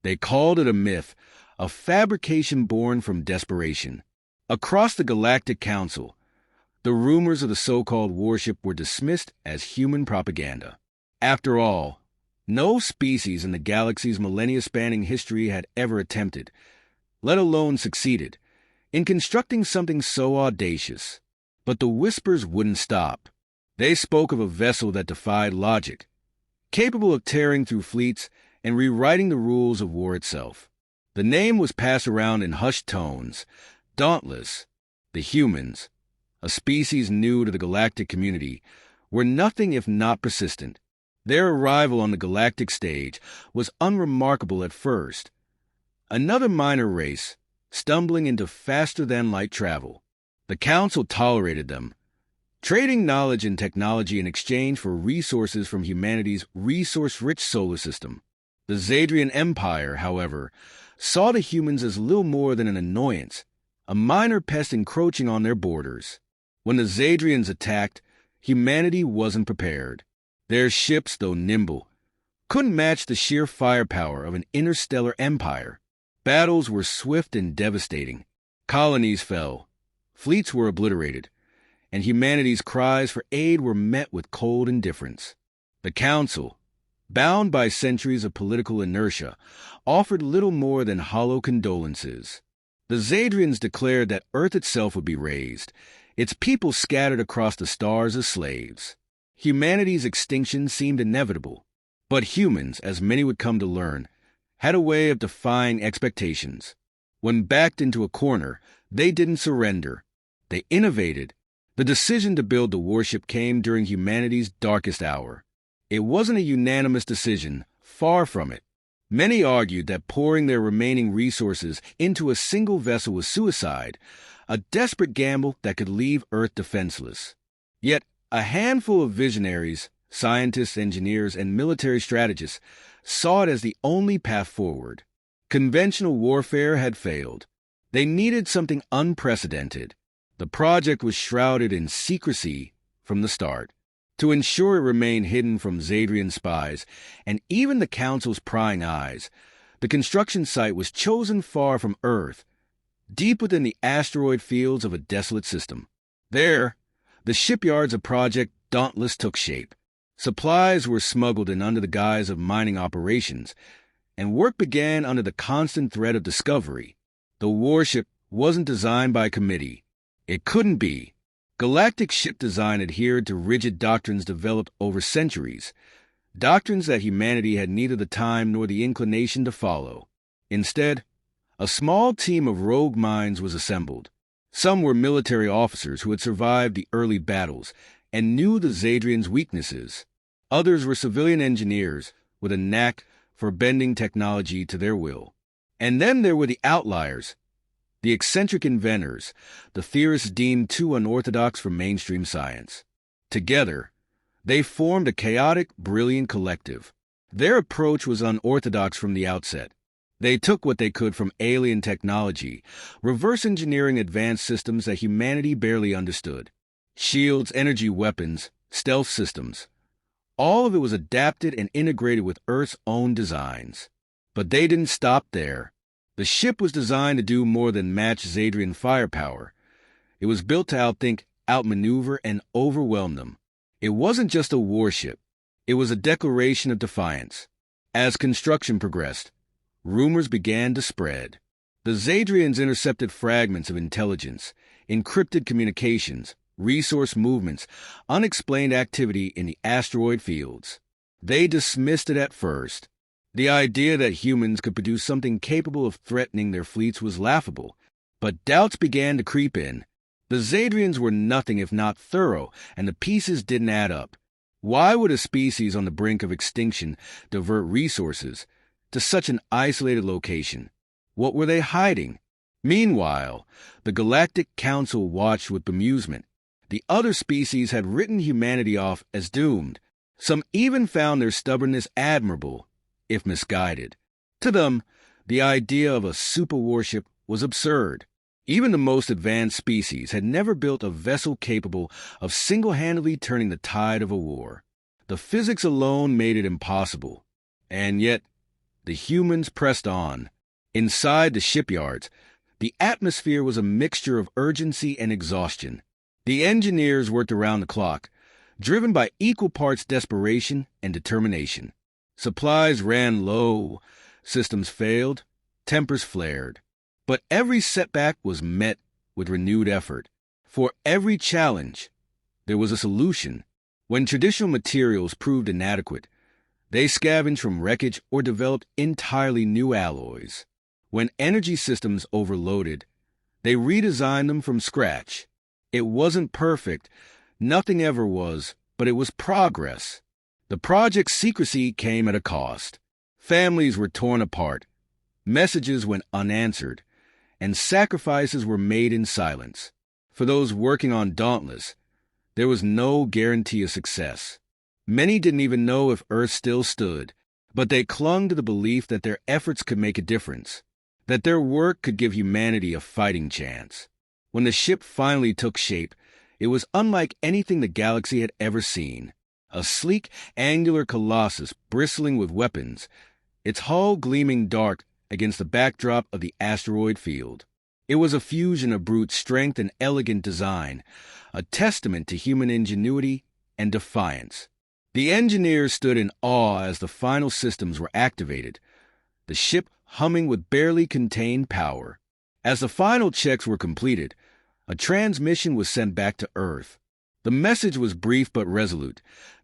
They called it a myth, a fabrication born from desperation. Across the Galactic Council, the rumors of the so-called Warship were dismissed as human propaganda. After all, no species in the galaxy's millennia-spanning history had ever attempted, let alone succeeded, in constructing something so audacious. But the whispers wouldn't stop. They spoke of a vessel that defied logic, capable of tearing through fleets and rewriting the rules of war itself. The name was passed around in hushed tones. Dauntless, the humans, a species new to the galactic community, were nothing if not persistent. Their arrival on the galactic stage was unremarkable at first. Another minor race, stumbling into faster-than-light travel. The Council tolerated them, trading knowledge and technology in exchange for resources from humanity's resource-rich solar system. The Zadrian Empire, however, saw the humans as little more than an annoyance, a minor pest encroaching on their borders. When the Zadrians attacked, humanity wasn't prepared. Their ships, though nimble, couldn't match the sheer firepower of an interstellar empire. Battles were swift and devastating. Colonies fell, fleets were obliterated, and humanity's cries for aid were met with cold indifference. The Council, bound by centuries of political inertia, offered little more than hollow condolences. The Zadrians declared that Earth itself would be razed, its people scattered across the stars as slaves. Humanity's extinction seemed inevitable, but humans, as many would come to learn, had a way of defying expectations. When backed into a corner, they didn't surrender. They innovated. The decision to build the warship came during humanity's darkest hour. It wasn't a unanimous decision, far from it. Many argued that pouring their remaining resources into a single vessel was suicide, a desperate gamble that could leave Earth defenseless. Yet, a handful of visionaries, scientists, engineers, and military strategists saw it as the only path forward. Conventional warfare had failed. They needed something unprecedented. The project was shrouded in secrecy from the start, to ensure it remained hidden from Zadrian spies and even the Council's prying eyes. The construction site was chosen far from Earth, deep within the asteroid fields of a desolate system. There, the shipyards of Project Dauntless took shape. Supplies were smuggled in under the guise of mining operations, and work began under the constant threat of discovery. The warship wasn't designed by committee. It couldn't be. Galactic ship design adhered to rigid doctrines developed over centuries, doctrines that humanity had neither the time nor the inclination to follow. Instead, a small team of rogue minds was assembled. Some were military officers who had survived the early battles and knew the Zadrians' weaknesses. Others were civilian engineers with a knack for bending technology to their will. And then there were the outliers, the eccentric inventors, the theorists deemed too unorthodox for mainstream science. Together, they formed a chaotic, brilliant collective. Their approach was unorthodox from the outset. They took what they could from alien technology, reverse engineering advanced systems that humanity barely understood. Shields, energy weapons, stealth systems. All of it was adapted and integrated with Earth's own designs. But they didn't stop there. The ship was designed to do more than match Zadrian firepower. It was built to outthink, outmaneuver, and overwhelm them. It wasn't just a warship. It was a declaration of defiance. As construction progressed, rumors began to spread. The Zadrians intercepted fragments of intelligence, encrypted communications, resource movements, unexplained activity in the asteroid fields. They dismissed it at first. The idea that humans could produce something capable of threatening their fleets was laughable, but doubts began to creep in. The Zadrians were nothing if not thorough, and the pieces didn't add up. Why would a species on the brink of extinction divert resources to such an isolated location? What were they hiding? Meanwhile, the Galactic Council watched with bemusement. The other species had written humanity off as doomed. Some even found their stubbornness admirable, if misguided. To them, the idea of a super warship was absurd. Even the most advanced species had never built a vessel capable of single-handedly turning the tide of a war. The physics alone made it impossible. And yet, the humans pressed on. Inside the shipyards, the atmosphere was a mixture of urgency and exhaustion. The engineers worked around the clock, driven by equal parts desperation and determination. Supplies ran low, systems failed, tempers flared. But every setback was met with renewed effort. For every challenge, there was a solution. When traditional materials proved inadequate, they scavenged from wreckage or developed entirely new alloys. When energy systems overloaded, they redesigned them from scratch. It wasn't perfect, nothing ever was, but it was progress. The project's secrecy came at a cost. Families were torn apart, messages went unanswered, and sacrifices were made in silence. For those working on Dauntless, there was no guarantee of success. Many didn't even know if Earth still stood, but they clung to the belief that their efforts could make a difference, that their work could give humanity a fighting chance. When the ship finally took shape, it was unlike anything the galaxy had ever seen. A sleek, angular colossus bristling with weapons, its hull gleaming dark against the backdrop of the asteroid field. It was a fusion of brute strength and elegant design, a testament to human ingenuity and defiance. The engineers stood in awe as the final systems were activated, the ship humming with barely contained power. As the final checks were completed, a transmission was sent back to Earth. The message was brief but resolute.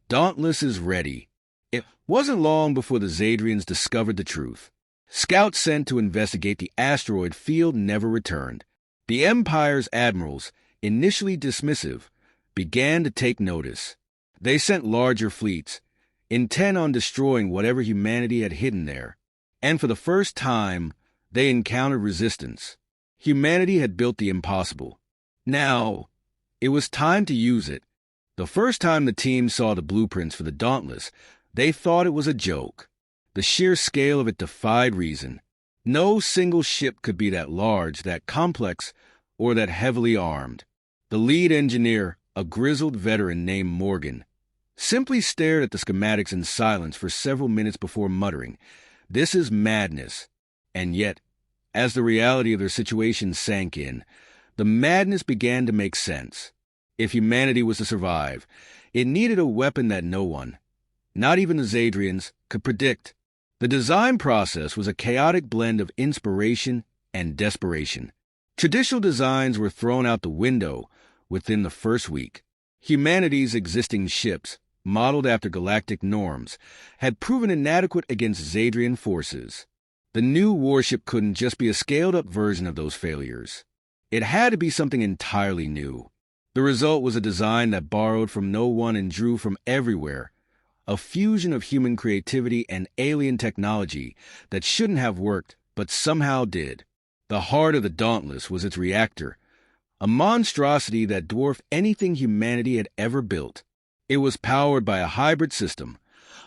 Dauntless is ready. It wasn't long before the Zadrians discovered the truth. Scouts sent to investigate the asteroid field never returned. The Empire's admirals, initially dismissive, began to take notice. They sent larger fleets, intent on destroying whatever humanity had hidden there. And for the first time, they encountered resistance. Humanity had built the impossible. Now, it was time to use it. The first time the team saw the blueprints for the Dauntless, they thought it was a joke. The sheer scale of it defied reason. No single ship could be that large, that complex, or that heavily armed. The lead engineer, a grizzled veteran named Morgan, simply stared at the schematics in silence for several minutes before muttering, "This is madness." And yet, as the reality of their situation sank in, the madness began to make sense. If humanity was to survive, it needed a weapon that no one, not even the Zadrians, could predict. The design process was a chaotic blend of inspiration and desperation. Traditional designs were thrown out the window within the first week. Humanity's existing ships, modeled after galactic norms, had proven inadequate against Zadrian forces. The new warship couldn't just be a scaled-up version of those failures. It had to be something entirely new. The result was a design that borrowed from no one and drew from everywhere, a fusion of human creativity and alien technology that shouldn't have worked, but somehow did. The heart of the Dauntless was its reactor, a monstrosity that dwarfed anything humanity had ever built. It was powered by a hybrid system,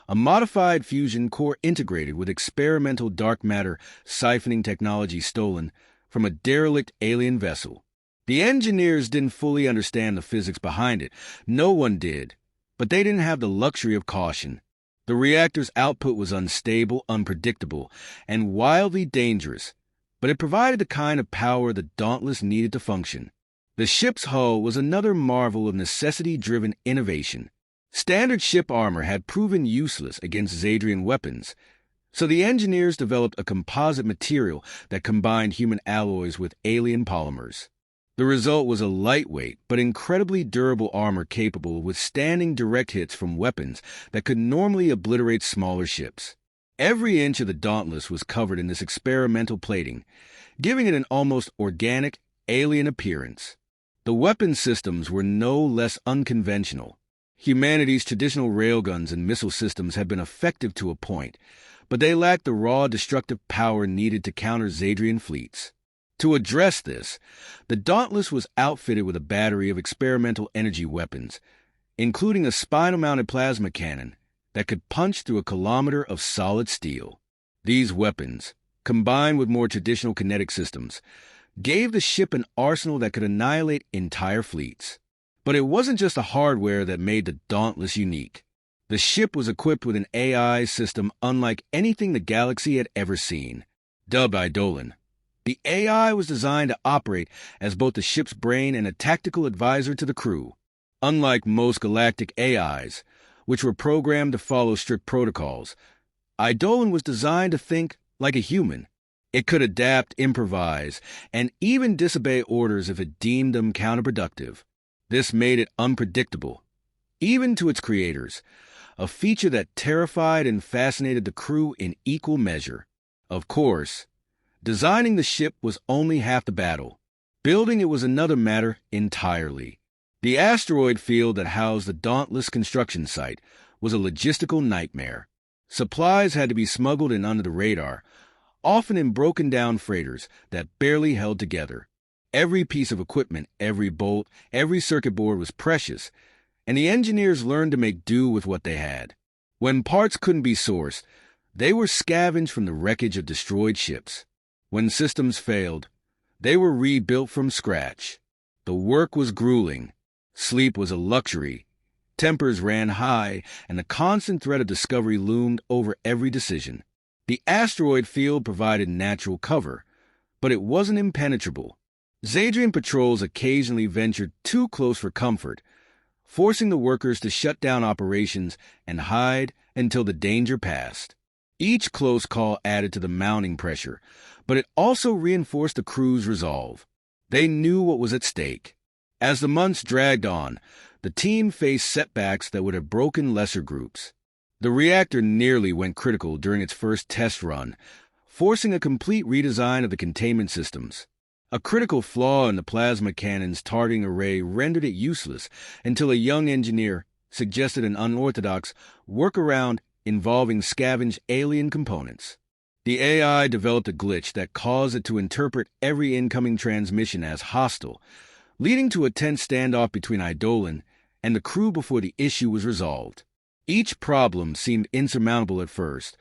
a modified fusion core integrated with experimental dark matter siphoning technology stolen from a derelict alien vessel. The engineers didn't fully understand the physics behind it. No one did. But they didn't have the luxury of caution. The reactor's output was unstable, unpredictable, and wildly dangerous, but it provided the kind of power the Dauntless needed to function. The ship's hull was another marvel of necessity-driven innovation. Standard ship armor had proven useless against Zadrian weapons, so the engineers developed a composite material that combined human alloys with alien polymers. The result was a lightweight but incredibly durable armor capable of withstanding direct hits from weapons that could normally obliterate smaller ships. Every inch of the Dauntless was covered in this experimental plating, giving it an almost organic, alien appearance. The weapon systems were no less unconventional. Humanity's traditional railguns and missile systems had been effective to a point, but they lacked the raw destructive power needed to counter Zadrian fleets. To address this, the Dauntless was outfitted with a battery of experimental energy weapons, including a spinal-mounted plasma cannon that could punch through a kilometer of solid steel. These weapons, combined with more traditional kinetic systems, gave the ship an arsenal that could annihilate entire fleets. But it wasn't just the hardware that made the Dauntless unique. The ship was equipped with an AI system unlike anything the galaxy had ever seen, dubbed Eidolon. The AI was designed to operate as both the ship's brain and a tactical advisor to the crew. Unlike most galactic AIs, which were programmed to follow strict protocols, Eidolon was designed to think like a human. It could adapt, improvise, and even disobey orders if it deemed them counterproductive. This made it unpredictable, even to its creators, a feature that terrified and fascinated the crew in equal measure. Of course, designing the ship was only half the battle. Building it was another matter entirely. The asteroid field that housed the Dauntless construction site was a logistical nightmare. Supplies had to be smuggled in under the radar, often in broken-down freighters that barely held together. Every piece of equipment, every bolt, every circuit board was precious, and the engineers learned to make do with what they had. When parts couldn't be sourced, they were scavenged from the wreckage of destroyed ships. When systems failed, they were rebuilt from scratch. The work was grueling. Sleep was a luxury. Tempers ran high, and the constant threat of discovery loomed over every decision. The asteroid field provided natural cover, but it wasn't impenetrable. Zadrian patrols occasionally ventured too close for comfort, forcing the workers to shut down operations and hide until the danger passed. Each close call added to the mounting pressure, but it also reinforced the crew's resolve. They knew what was at stake. As the months dragged on, the team faced setbacks that would have broken lesser groups. The reactor nearly went critical during its first test run, forcing a complete redesign of the containment systems. A critical flaw in the plasma cannon's targeting array rendered it useless until a young engineer suggested an unorthodox workaround involving scavenged alien components. The AI developed a glitch that caused it to interpret every incoming transmission as hostile, leading to a tense standoff between Eidolon and the crew before the issue was resolved. Each problem seemed insurmountable at first,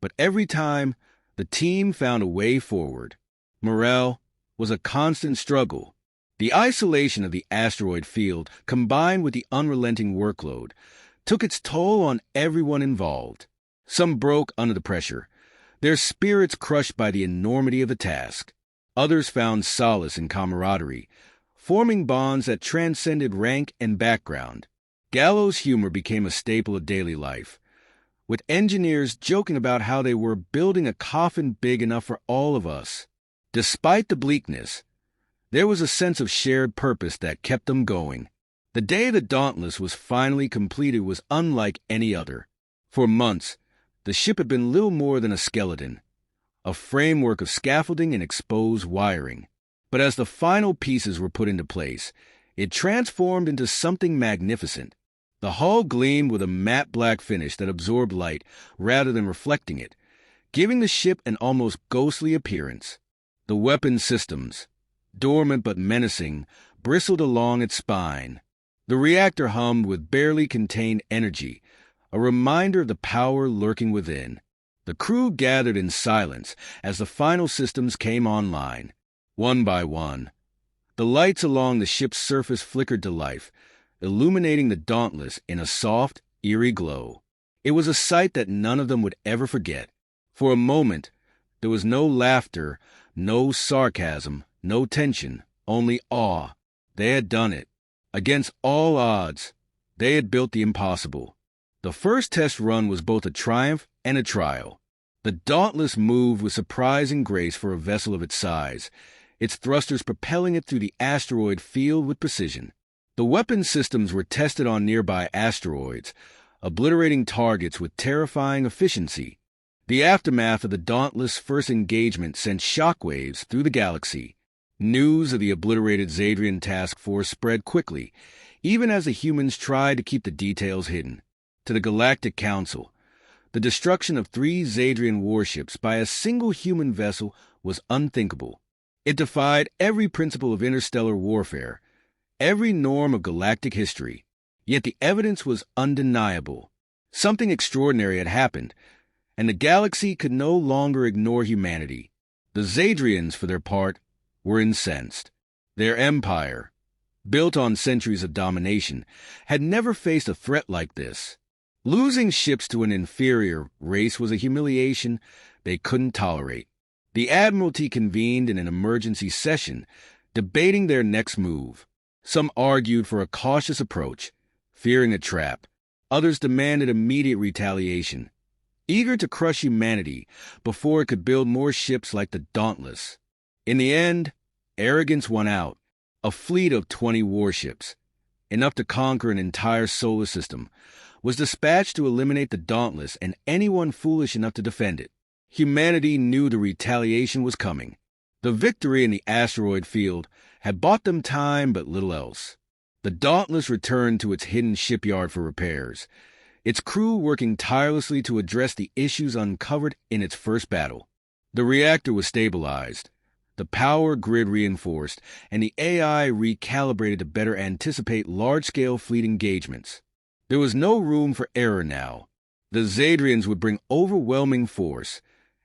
but every time, the team found a way forward. Morale was a constant struggle. The isolation of the asteroid field, combined with the unrelenting workload, took its toll on everyone involved. Some broke under the pressure, their spirits crushed by the enormity of the task. Others found solace in camaraderie, forming bonds that transcended rank and background. Gallows humor became a staple of daily life, with engineers joking about how they were building a coffin big enough for all of us. Despite the bleakness, there was a sense of shared purpose that kept them going. The day the Dauntless was finally completed was unlike any other. For months, the ship had been little more than a skeleton, a framework of scaffolding and exposed wiring. But as the final pieces were put into place, it transformed into something magnificent. The hull gleamed with a matte black finish that absorbed light rather than reflecting it, giving the ship an almost ghostly appearance. The weapon systems, dormant but menacing, bristled along its spine. The reactor hummed with barely contained energy, a reminder of the power lurking within. The crew gathered in silence as the final systems came online. One by one, the lights along the ship's surface flickered to life, illuminating the Dauntless in a soft, eerie glow. It was a sight that none of them would ever forget. For a moment, there was no laughter, no sarcasm, no tension, only awe. They had done it. Against all odds, they had built the impossible. The first test run was both a triumph and a trial. The Dauntless moved with surprising grace for a vessel of its size, its thrusters propelling it through the asteroid field with precision. The weapon systems were tested on nearby asteroids, obliterating targets with terrifying efficiency. The aftermath of the Dauntless' first engagement sent shockwaves through the galaxy. News of the obliterated Zadrian task force spread quickly, even as the humans tried to keep the details hidden. To the Galactic Council, the destruction of 3 Zadrian warships by a single human vessel was unthinkable. It defied every principle of interstellar warfare, every norm of galactic history. Yet the evidence was undeniable. Something extraordinary had happened, and the galaxy could no longer ignore humanity. The Zadrians, for their part, were incensed. Their empire, built on centuries of domination, had never faced a threat like this. Losing ships to an inferior race was a humiliation they couldn't tolerate. The Admiralty convened in an emergency session, debating their next move. Some argued for a cautious approach, fearing a trap. Others demanded immediate retaliation, eager to crush humanity before it could build more ships like the Dauntless. In the end, arrogance won out. A fleet of 20 warships, enough to conquer an entire solar system, was dispatched to eliminate the Dauntless and anyone foolish enough to defend it. Humanity knew the retaliation was coming. The victory in the asteroid field had bought them time but little else. The Dauntless returned to its hidden shipyard for repairs, its crew working tirelessly to address the issues uncovered in its first battle. The reactor was stabilized, the power grid reinforced, and the AI recalibrated to better anticipate large-scale fleet engagements. There was no room for error now. The Zadrians would bring overwhelming force,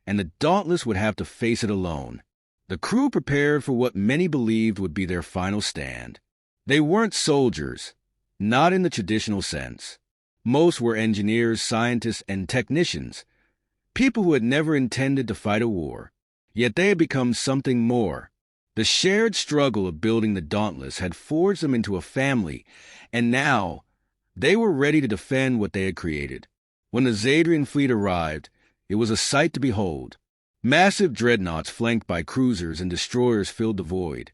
and the Dauntless would have to face it alone. The crew prepared for what many believed would be their final stand. They weren't soldiers, not in the traditional sense. Most were engineers, scientists, and technicians, people who had never intended to fight a war. Yet they had become something more. The shared struggle of building the Dauntless had forged them into a family, and now they were ready to defend what they had created. When the Zadrian fleet arrived, it was a sight to behold. Massive dreadnoughts flanked by cruisers and destroyers filled the void,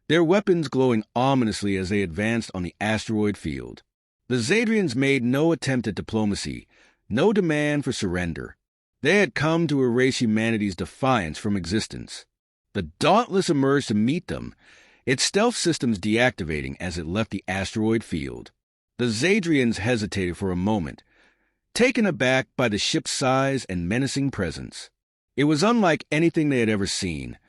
their weapons glowing ominously as they advanced on the asteroid field. The Zadrians made no attempt at diplomacy, no demand for surrender. They had come to erase humanity's defiance from existence. The Dauntless emerged to meet them, its stealth systems deactivating as it left the asteroid field. The Zadrians hesitated for a moment, taken aback by the ship's size and menacing presence. It was unlike anything they had ever seen,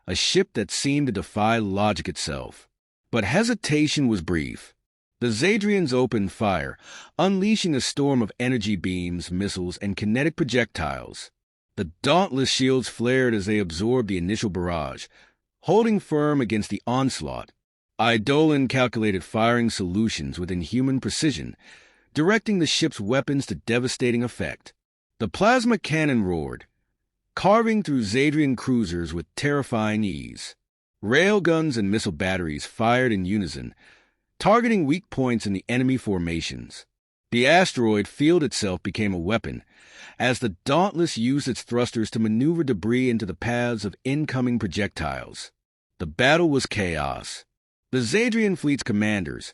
a ship that seemed to defy logic itself. But hesitation was brief. The Zadrians opened fire, unleashing a storm of energy beams, missiles, and kinetic projectiles. The Dauntless shields flared as they absorbed the initial barrage, holding firm against the onslaught. Eidolon calculated firing solutions with inhuman precision, directing the ship's weapons to devastating effect. The plasma cannon roared, carving through Zadrian cruisers with terrifying ease. Railguns and missile batteries fired in unison, targeting weak points in the enemy formations. The asteroid field itself became a weapon, as the Dauntless used its thrusters to maneuver debris into the paths of incoming projectiles. The battle was chaos. The Zadrian fleet's commanders,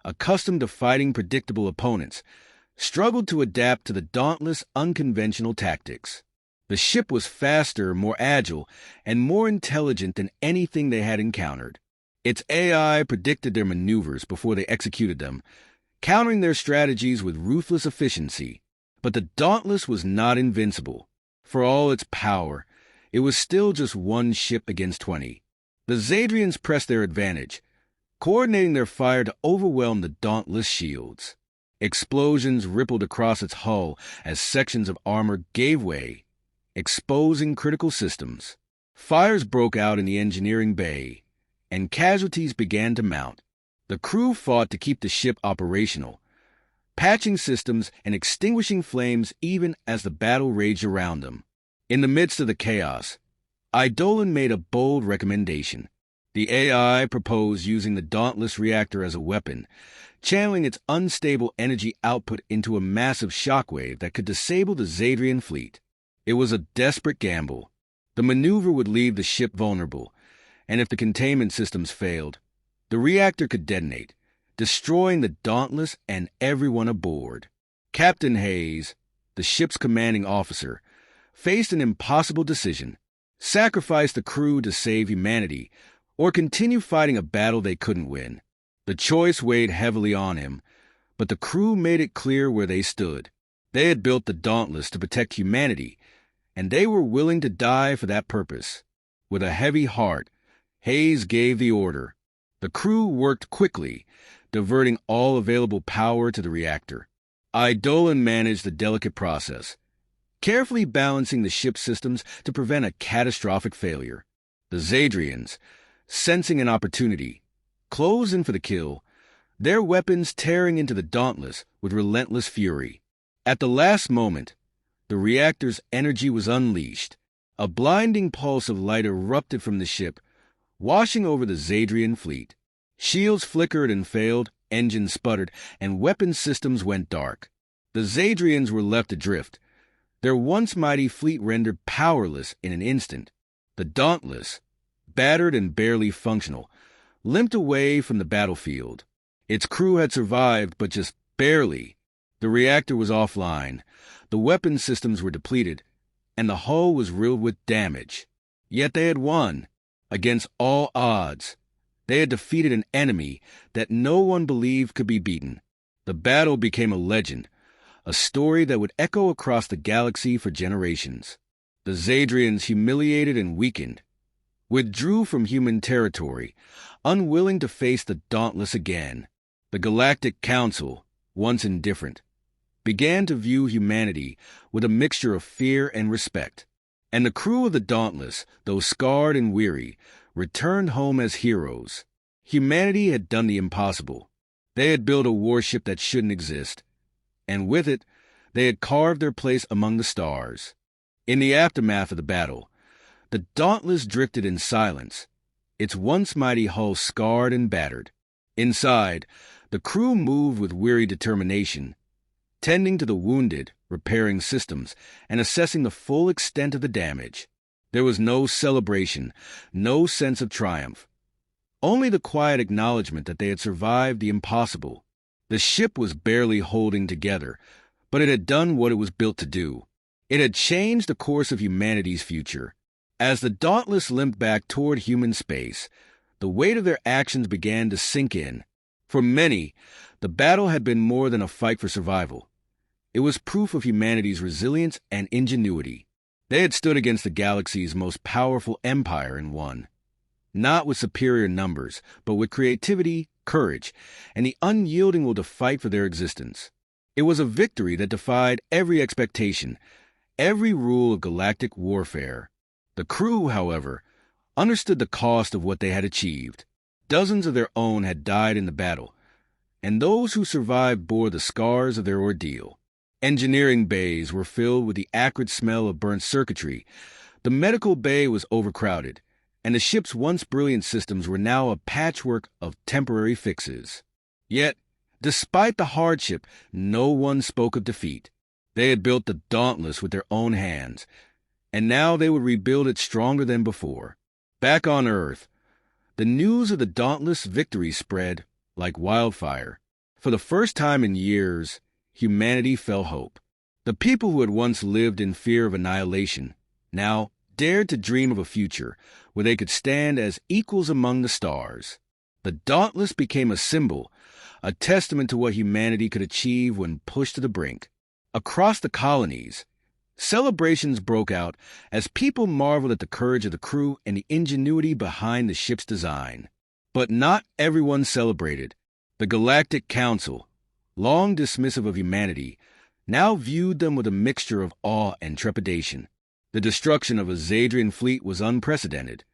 accustomed to fighting predictable opponents, struggled to adapt to the Dauntless' unconventional tactics. The ship was faster, more agile, and more intelligent than anything they had encountered. Its AI predicted their maneuvers before they executed them, countering their strategies with ruthless efficiency. But the Dauntless was not invincible. For all its power, it was still just one ship against 20. The Zadrians pressed their advantage, coordinating their fire to overwhelm the Dauntless shields. Explosions rippled across its hull as sections of armor gave way, exposing critical systems. Fires broke out in the engineering bay, and casualties began to mount. The crew fought to keep the ship operational, patching systems and extinguishing flames even as the battle raged around them. In the midst of the chaos, Eidolon made a bold recommendation. The AI proposed using the Dauntless reactor as a weapon, channeling its unstable energy output into a massive shockwave that could disable the Zadrian fleet. It was a desperate gamble. The maneuver would leave the ship vulnerable, and if the containment systems failed, the reactor could detonate, destroying the Dauntless and everyone aboard. Captain Hayes, the ship's commanding officer, faced an impossible decision: sacrifice the crew to save humanity, or continue fighting a battle they couldn't win. The choice weighed heavily on him, but the crew made it clear where they stood. They had built the Dauntless to protect humanity, and they were willing to die for that purpose. With a heavy heart, Hayes gave the order. The crew worked quickly, diverting all available power to the reactor. Eidolon managed the delicate process, carefully balancing the ship's systems to prevent a catastrophic failure. The Zadrians, sensing an opportunity, closed in for the kill, their weapons tearing into the Dauntless with relentless fury. At the last moment, the reactor's energy was unleashed. A blinding pulse of light erupted from the ship, washing over the Zadrian fleet. Shields flickered and failed, engines sputtered, and weapon systems went dark. The Zadrians were left adrift, their once mighty fleet rendered powerless in an instant. The Dauntless, battered and barely functional, limped away from the battlefield. Its crew had survived, but just barely. The reactor was offline, the weapon systems were depleted, and the hull was riddled with damage. Yet they had won. Against all odds, they had defeated an enemy that no one believed could be beaten. The battle became a legend, a story that would echo across the galaxy for generations. The Zadrians, humiliated and weakened, withdrew from human territory, unwilling to face the Dauntless again. The Galactic Council, once indifferent, began to view humanity with a mixture of fear and respect. And the crew of the Dauntless, though scarred and weary, returned home as heroes. Humanity had done the impossible. They had built a warship that shouldn't exist, and with it, they had carved their place among the stars. In the aftermath of the battle, the Dauntless drifted in silence, its once mighty hull scarred and battered. Inside, the crew moved with weary determination, tending to the wounded, repairing systems, and assessing the full extent of the damage. There was no celebration, no sense of triumph. Only the quiet acknowledgement that they had survived the impossible. The ship was barely holding together, but it had done what it was built to do. It had changed the course of humanity's future. As the Dauntless limped back toward human space, the weight of their actions began to sink in. For many, the battle had been more than a fight for survival. It was proof of humanity's resilience and ingenuity. They had stood against the galaxy's most powerful empire and won. Not with superior numbers, but with creativity, courage, and the unyielding will to fight for their existence. It was a victory that defied every expectation, every rule of galactic warfare. The crew, however, understood the cost of what they had achieved. Dozens of their own had died in the battle, and those who survived bore the scars of their ordeal. Engineering bays were filled with the acrid smell of burnt circuitry. The medical bay was overcrowded, and the ship's once brilliant systems were now a patchwork of temporary fixes. Yet, despite the hardship, no one spoke of defeat. They had built the Dauntless with their own hands, and now they would rebuild it stronger than before. Back on Earth, the news of the Dauntless victory spread like wildfire. For the first time in years, humanity felt hope. The people who had once lived in fear of annihilation now dared to dream of a future where they could stand as equals among the stars. The Dauntless became a symbol, a testament to what humanity could achieve when pushed to the brink. Across the colonies, celebrations broke out as people marveled at the courage of the crew and the ingenuity behind the ship's design. But not everyone celebrated. The Galactic Council, long dismissive of humanity, now viewed them with a mixture of awe and trepidation. The destruction of a Zadrian fleet was unprecedented,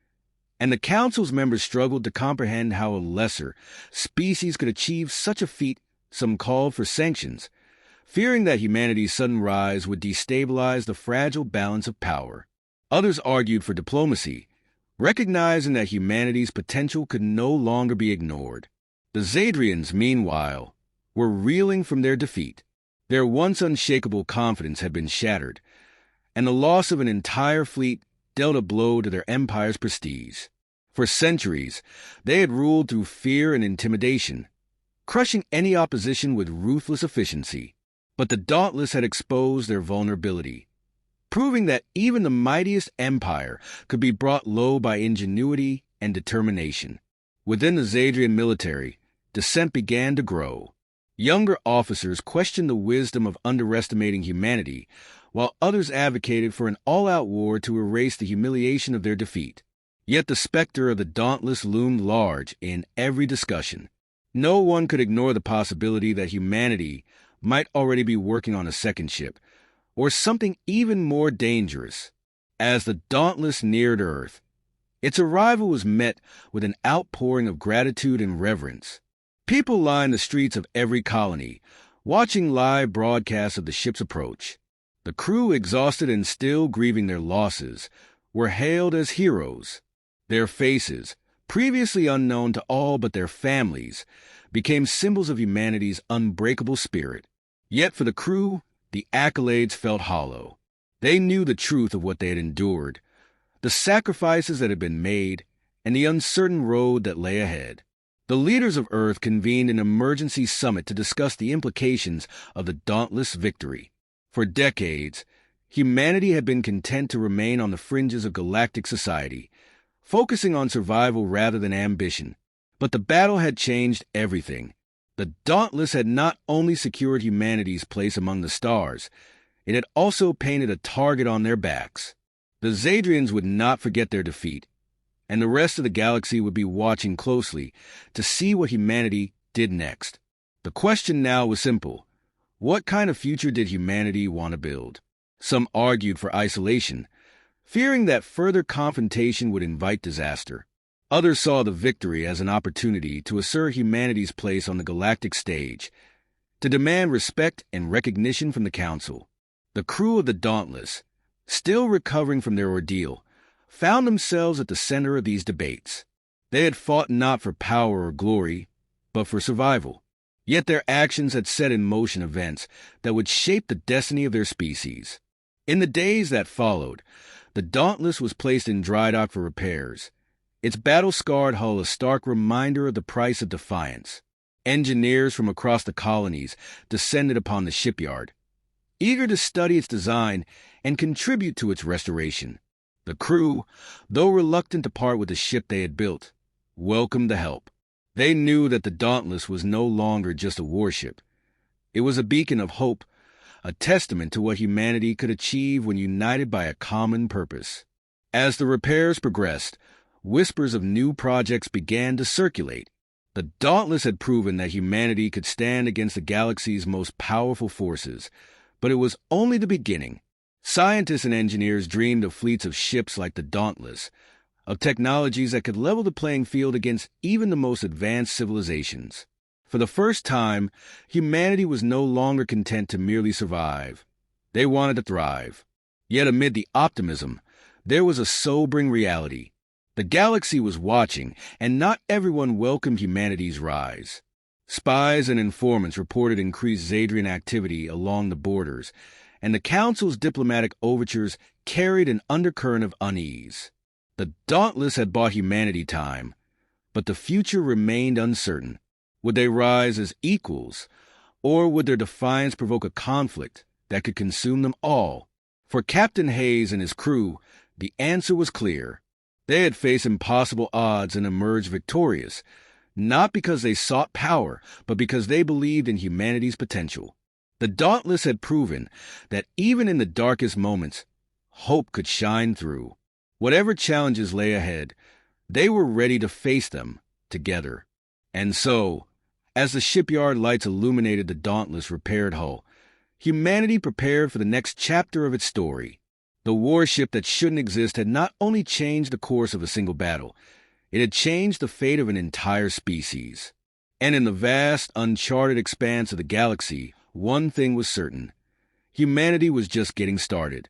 and the Council's members struggled to comprehend how a lesser species could achieve such a feat. Some called for sanctions, fearing that humanity's sudden rise would destabilize the fragile balance of power. Others argued for diplomacy, recognizing that humanity's potential could no longer be ignored. The Zadrians, meanwhile, were reeling from their defeat. Their once unshakable confidence had been shattered, and the loss of an entire fleet dealt a blow to their empire's prestige. For centuries, they had ruled through fear and intimidation, crushing any opposition with ruthless efficiency. But the Dauntless had exposed their vulnerability, proving that even the mightiest empire could be brought low by ingenuity and determination. Within the Zadrian military, dissent began to grow. Younger officers questioned the wisdom of underestimating humanity, while others advocated for an all-out war to erase the humiliation of their defeat. Yet the specter of the Dauntless loomed large in every discussion. No one could ignore the possibility that humanity might already be working on a second ship, or something even more dangerous. As the Dauntless neared Earth, its arrival was met with an outpouring of gratitude and reverence. People lined the streets of every colony, watching live broadcasts of the ship's approach. The crew, exhausted and still grieving their losses, were hailed as heroes. Their faces, previously unknown to all but their families, became symbols of humanity's unbreakable spirit. Yet for the crew, the accolades felt hollow. They knew the truth of what they had endured, the sacrifices that had been made, and the uncertain road that lay ahead. The leaders of Earth convened an emergency summit to discuss the implications of the dauntless victory. For decades, humanity had been content to remain on the fringes of galactic society, focusing on survival rather than ambition. But the battle had changed everything. The Dauntless had not only secured humanity's place among the stars, it had also painted a target on their backs. The Zadrians would not forget their defeat, and the rest of the galaxy would be watching closely to see what humanity did next. The question now was simple. What kind of future did humanity want to build? Some argued for isolation, fearing that further confrontation would invite disaster. Others saw the victory as an opportunity to assert humanity's place on the galactic stage, to demand respect and recognition from the Council. The crew of the Dauntless, still recovering from their ordeal, found themselves at the center of these debates. They had fought not for power or glory, but for survival. Yet their actions had set in motion events that would shape the destiny of their species. In the days that followed, the Dauntless was placed in dry dock for repairs, its battle-scarred hull a stark reminder of the price of defiance. Engineers from across the colonies descended upon the shipyard, eager to study its design and contribute to its restoration. The crew, though reluctant to part with the ship they had built, welcomed the help. They knew that the Dauntless was no longer just a warship. It was a beacon of hope, a testament to what humanity could achieve when united by a common purpose. As the repairs progressed, whispers of new projects began to circulate. The Dauntless had proven that humanity could stand against the galaxy's most powerful forces, but it was only the beginning. Scientists and engineers dreamed of fleets of ships like the Dauntless, of technologies that could level the playing field against even the most advanced civilizations. For the first time, humanity was no longer content to merely survive. They wanted to thrive. Yet amid the optimism, there was a sobering reality. The galaxy was watching, and not everyone welcomed humanity's rise. Spies and informants reported increased Zadrian activity along the borders, and the Council's diplomatic overtures carried an undercurrent of unease. The Dauntless had bought humanity time, but the future remained uncertain. Would they rise as equals, or would their defiance provoke a conflict that could consume them all? For Captain Hayes and his crew, the answer was clear. They had faced impossible odds and emerged victorious, not because they sought power, but because they believed in humanity's potential. The Dauntless had proven that even in the darkest moments, hope could shine through. Whatever challenges lay ahead, they were ready to face them together. And so, as the shipyard lights illuminated the Dauntless' repaired hull, humanity prepared for the next chapter of its story. The warship that shouldn't exist had not only changed the course of a single battle, it had changed the fate of an entire species. And in the vast, uncharted expanse of the galaxy, one thing was certain. Humanity was just getting started.